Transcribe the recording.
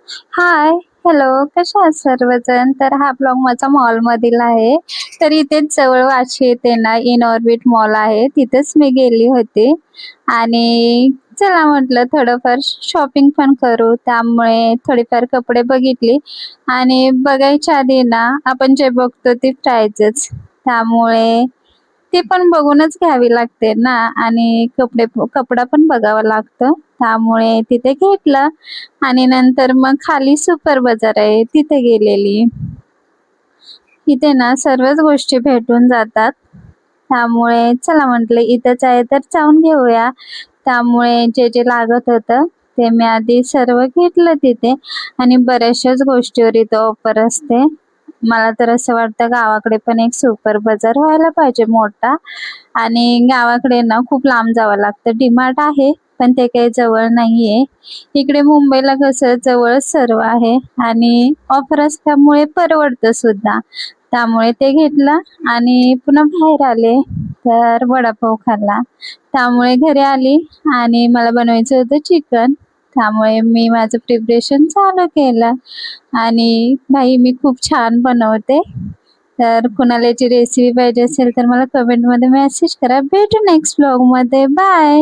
हाय, hello, कशा आहात सर्वजण? तर हा ब्लॉग माझा मॉलमधील आहे. तर इथेच जवळ वाशी येथे ना इनऑर्बिट मॉल आहे. तिथेच मी गेली होती आणि चला म्हटलं थोडंफार शॉपिंग पण करू. त्यामुळे थोडीफार कपडे बघितली आणि बघायच्या आधी ना आपण जे बघतो ती प्राइसच. त्यामुळे ती पण बघूनच घ्यावी लागते ना आणि कपडा पण बघावा लागतो. त्यामुळे तिथे घेतलं आणि नंतर मग खाली सुपर बाजार आहे तिथे गेलेली. तिथे ना सर्वच गोष्टी भेटून जातात. त्यामुळे चला म्हटलं इथंच आहे तर जाऊन घेऊया. त्यामुळे जे लागत होतं ते मी आधी सर्व घेतलं तिथे आणि बऱ्याचशाच गोष्टीवर इथं ऑफर असते. मला तर असं वाटतं गावाकडे पण एक सुपर बाजार व्हायला पाहिजे मोठा आणि गावाकडे ना खूप लांब जावं लागतं. डीमार्ट आहे पण ते काही जवळ नाहीये. इकडे मुंबईला कसं जवळच सर्व आहे आणि ऑफर असल्यामुळे परवडतं सुद्धा. त्यामुळे ते घेतलं आणि पुन्हा बाहेर आले तर वडापाव खाल्ला. त्यामुळे घरी आली आणि मला बनवायचं होतं चिकन. त्यामुळे मी माझं प्रिपरेशन चालू केलं आणि भाई मी खूप छान बनवते. तर कुणाला याची रेसिपी पाहिजे असेल तर मला कमेंटमध्ये मेसेज करा. भेटू नेक्स्ट ब्लॉगमध्ये. बाय.